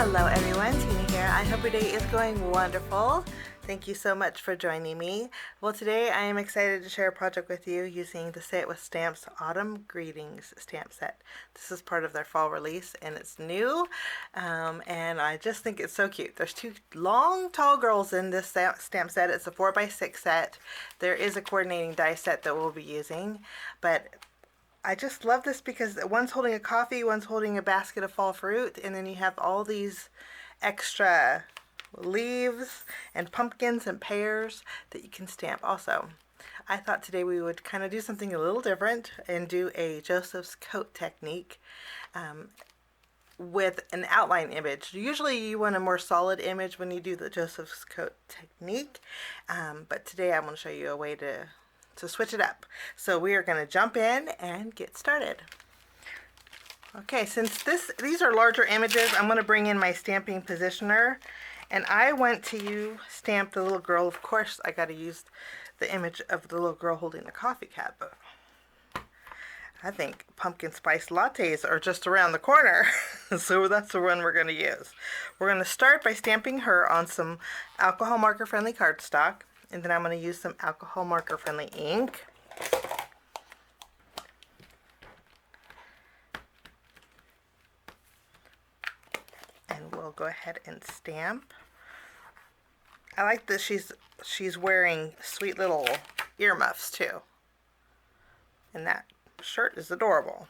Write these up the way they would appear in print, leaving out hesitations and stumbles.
Hello everyone, Tina here. I hope your day is going wonderful. Thank you so much for joining me. Well, today I am excited to share a project with you using the Say It With Stamps Autumn Greetings stamp set. This is part of their fall release and it's new, and I just think it's so cute. There's two long, tall girls in this stamp set. It's a 4x6 set. There is a coordinating die set that we'll be using, but I just love this because one's holding a coffee, one's holding a basket of fall fruit, and then you have all these extra leaves and pumpkins and pears that you can stamp also. I thought today we would kind of do something a little different and do a Joseph's coat technique with an outline image. Usually you want a more solid image when you do the Joseph's coat technique, but today I'm going to show you a way to switch it up. So we are going to jump in and get started. Okay, since these are larger images, I'm going to bring in my stamping positioner, and I want to stamp the little girl. Of course, I got to use the image of the little girl holding the coffee cup. I think pumpkin spice lattes are just around the corner, so that's the one we're going to use. We're going to start by stamping her on some alcohol marker friendly cardstock, and then I'm going to use some alcohol marker friendly ink. And we'll go ahead and stamp. I like that she's wearing sweet little earmuffs too. And that shirt is adorable.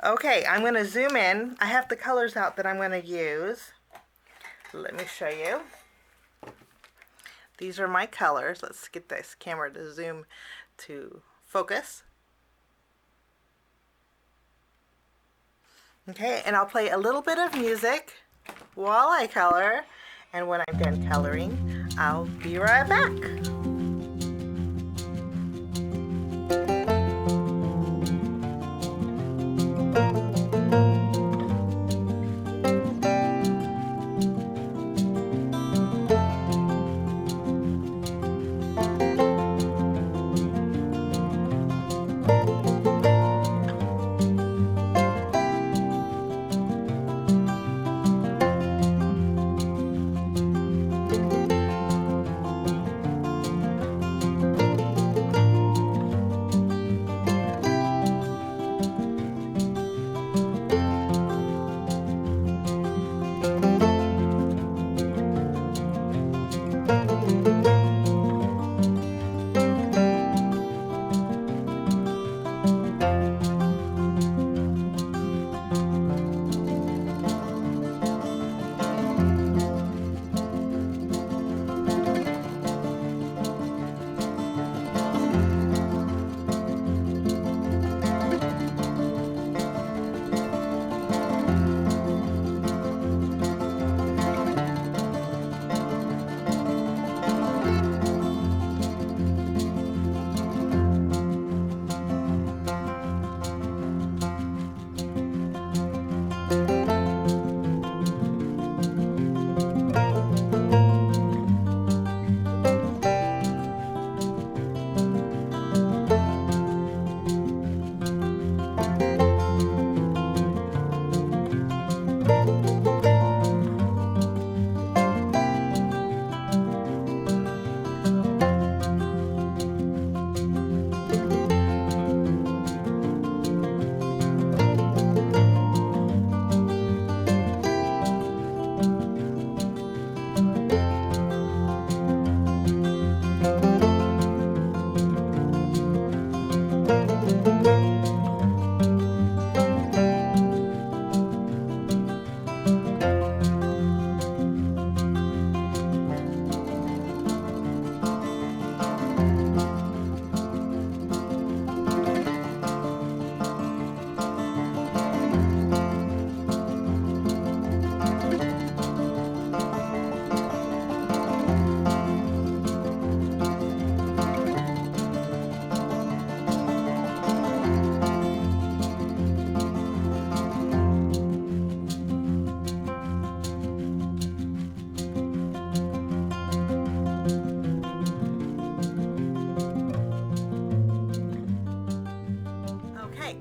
Okay, I'm going to zoom in. I have the colors out that I'm going to use. Let me show you. These are my colors. Let's get this camera to zoom to focus. Okay, and I'll play a little bit of music while I color, and when I'm done coloring, I'll be right back.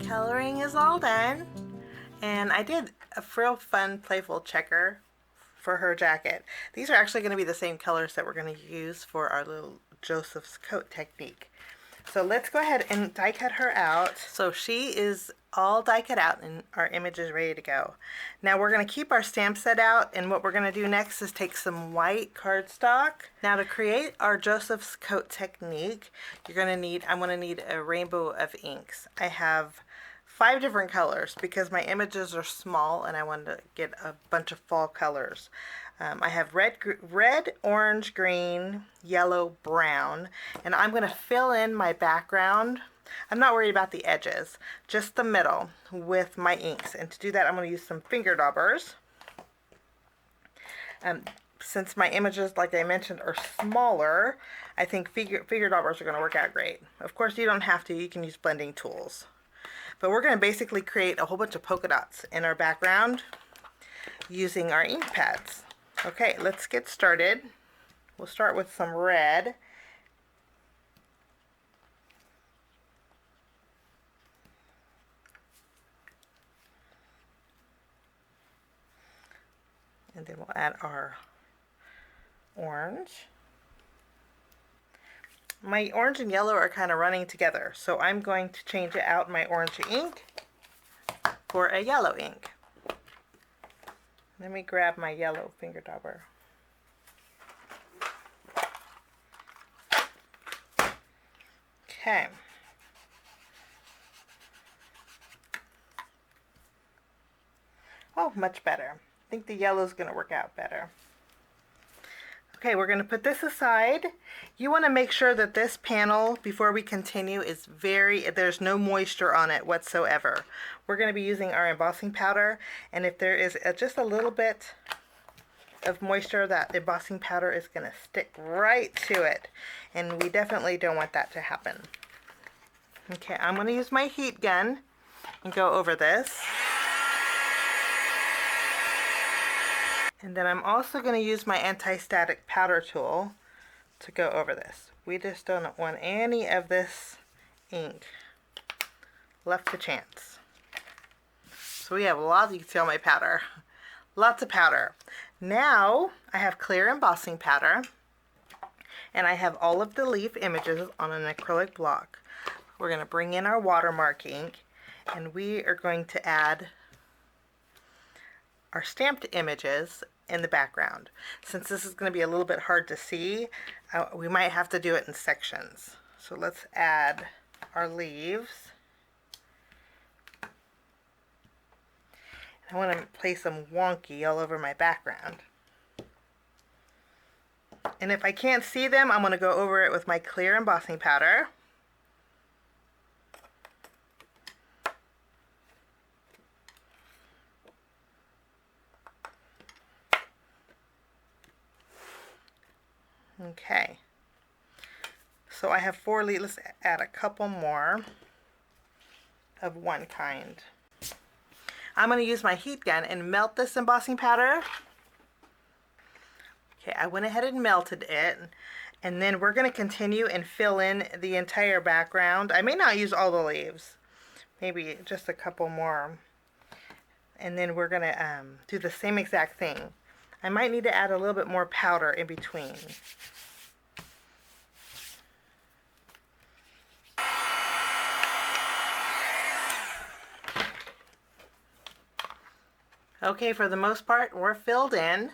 Coloring is all done, and I did a real fun, playful checker for her jacket. These are actually going to be the same colors that we're going to use for our little Joseph's coat technique. So let's go ahead and die cut her out. So she is all die cut out and our image is ready to go. Now we're going to keep our stamp set out, and what we're going to do next is take some white cardstock. Now to create our Joseph's coat technique, I'm going to need a rainbow of inks. I have 5 different colors because my images are small and I wanted to get a bunch of fall colors. I have red, orange, green, yellow, brown, and I'm going to fill in my background. I'm not worried about the edges, just the middle with my inks. And to do that, I'm going to use some finger daubers. Since my images, like I mentioned, are smaller, I think finger daubers are going to work out great. Of course, you don't have to. You can use blending tools. But we're going to basically create a whole bunch of polka dots in our background using our ink pads. Okay, let's get started. We'll start with some red. And then we'll add our orange. My orange and yellow are kind of running together, so I'm going to change out my orange ink for a yellow ink. Let me grab my yellow finger dauber. Okay. Oh, much better. I think the yellow is going to work out better. Okay, we're going to put this aside. You want to make sure that this panel, before we continue, is there's no moisture on it whatsoever. We're going to be using our embossing powder, and if there is just a little bit of moisture, that embossing powder is going to stick right to it, and we definitely don't want that to happen. Okay, I'm going to use my heat gun and go over this. And then I'm also going to use my anti-static powder tool to go over this. We just don't want any of this ink left to chance. So we have lots, you can see all my powder. Lots of powder. Now I have clear embossing powder, and I have all of the leaf images on an acrylic block. We're going to bring in our watermark ink, and we are going to add our stamped images in the background. Since this is going to be a little bit hard to see, we might have to do it in sections. So let's add our leaves. I want to place them wonky all over my background. And if I can't see them, I'm going to go over it with my clear embossing powder. Okay, so I have 4 leaves. Let's add a couple more of one kind. I'm going to use my heat gun and melt this embossing powder. Okay, I went ahead and melted it, and then we're going to continue and fill in the entire background. I may not use all the leaves, maybe just a couple more. And then we're going to do the same exact thing. I might need to add a little bit more powder in between. Okay, for the most part, we're filled in.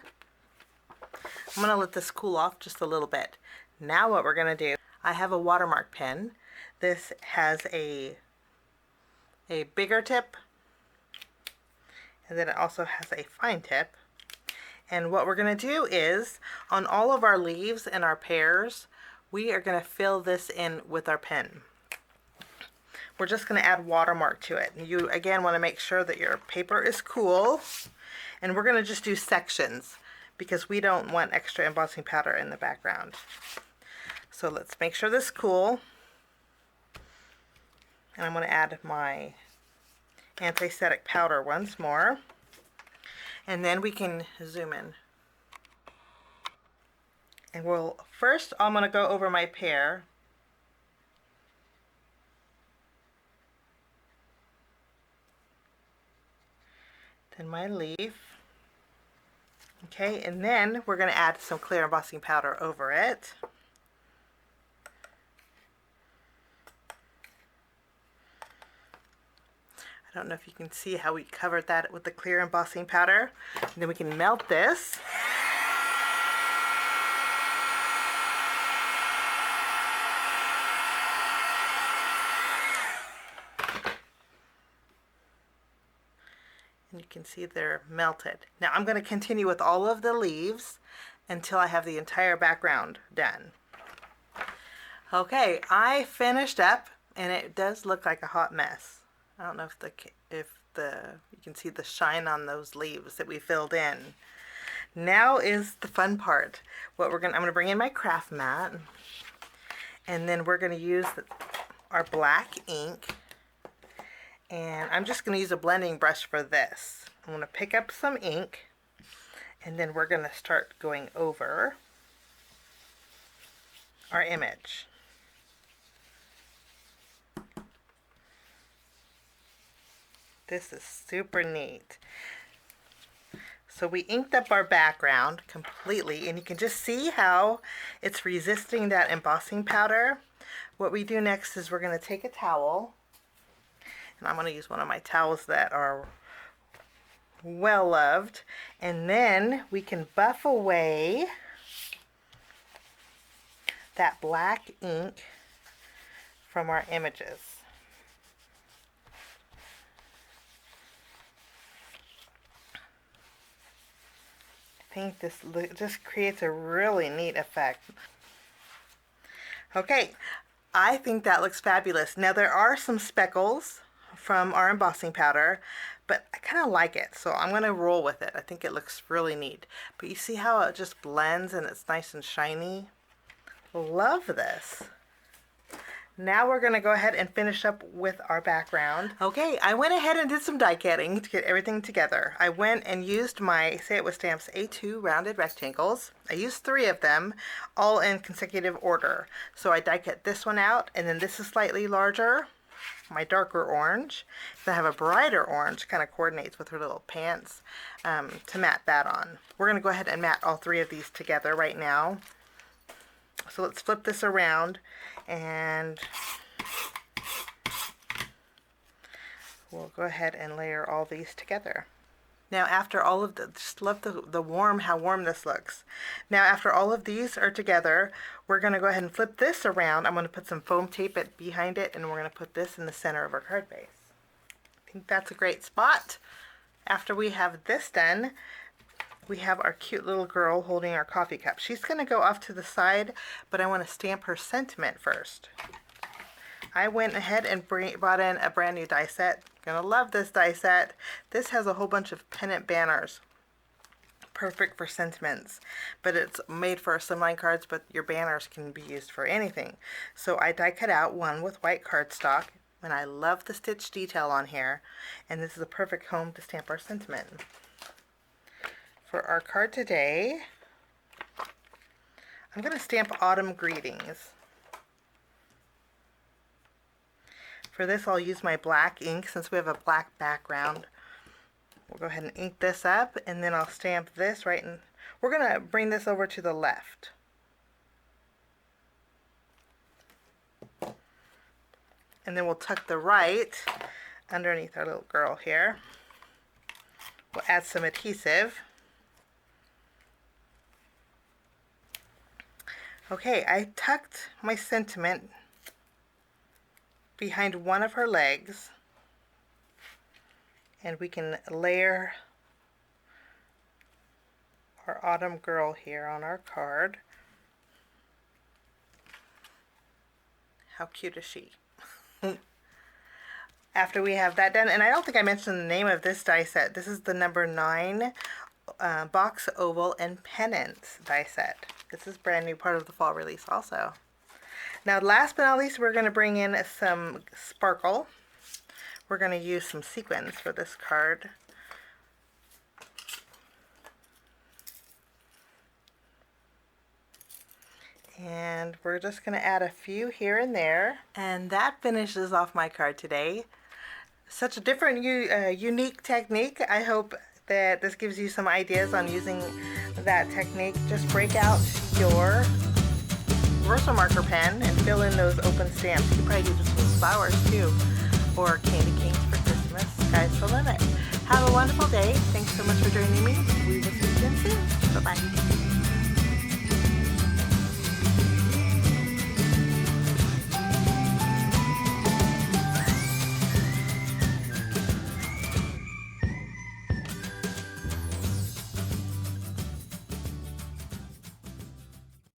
I'm going to let this cool off just a little bit. Now what we're going to do, I have a watermark pen. This has a bigger tip, and then it also has a fine tip. And what we're going to do is, on all of our leaves and our pears, we are going to fill this in with our pen. We're just going to add watermark to it. You, again, want to make sure that your paper is cool. And we're going to just do sections because we don't want extra embossing powder in the background. So let's make sure this is cool. And I'm going to add my anti-static powder once more. And then we can zoom in. And first I'm going to go over my pear. then my leaf. Okay, and then we're going to add some clear embossing powder over it. I don't know if you can see how we covered that with the clear embossing powder. And then we can melt this. And you can see they're melted. Now I'm going to continue with all of the leaves until I have the entire background done. Okay, I finished up, and it does look like a hot mess. I don't know if you can see the shine on those leaves that we filled in. Now is the fun part. I'm going to bring in my craft mat, and then we're going to use our black ink. And I'm just going to use a blending brush for this. I'm going to pick up some ink, and then we're going to start going over our image. This is super neat. So we inked up our background completely, and you can just see how it's resisting that embossing powder. What we do next is we're going to take a towel, and I'm going to use one of my towels that are well loved, and then we can buff away that black ink from our images. I think this just creates a really neat effect. Okay, I think that looks fabulous. Now there are some speckles from our embossing powder, but I kind of like it, so I'm going to roll with it. I think it looks really neat. But you see how it just blends and it's nice and shiny? Love this. Now we're going to go ahead and finish up with our background. Okay, I went ahead and did some die cutting to get everything together. I went and used my Say It With Stamps A2 rounded rectangles. I used 3 of them, all in consecutive order. So I die cut this one out, and then this is slightly larger, my darker orange. Then I have a brighter orange, kind of coordinates with her little pants, to mat that on. We're going to go ahead and mat all 3 of these together right now. So let's flip this around, and we'll go ahead and layer all these together. Now after all of just love how warm this looks. Now after all of these are together, we're going to go ahead and flip this around. I'm going to put some foam tape behind it, and we're going to put this in the center of our card base. I think that's a great spot. After we have this done, we have our cute little girl holding our coffee cup. She's going to go off to the side, but I want to stamp her sentiment first. I went ahead and brought in a brand new die set. Gonna love this die set. This has a whole bunch of pennant banners. Perfect for sentiments. But it's made for slimline cards, but your banners can be used for anything. So I die cut out one with white cardstock, and I love the stitch detail on here. And this is a perfect home to stamp our sentiment. For our card today, I'm going to stamp Autumn Greetings. For this, I'll use my black ink since we have a black background. We'll go ahead and ink this up, and then I'll stamp this right in. We're going to bring this over to the left. And then we'll tuck the right underneath our little girl here. We'll add some adhesive. Okay, I tucked my sentiment behind one of her legs, and we can layer our autumn girl here on our card. How cute is she? After we have that done, and I don't think I mentioned the name of this die set. This is the number 9 box oval and pennants die set. This is brand new, part of the fall release also. Now last but not least, we're going to bring in some sparkle. We're going to use some sequins for this card. And we're just going to add a few here and there. And that finishes off my card today. such a different, unique technique. I hope that this gives you some ideas on using that technique. Just break out your Versamarker pen and fill in those open stamps. You can probably do this with flowers too, or candy canes for Christmas. Sky's the limit. Have a wonderful day. Thanks so much for joining me. We will see you again soon. Bye-bye.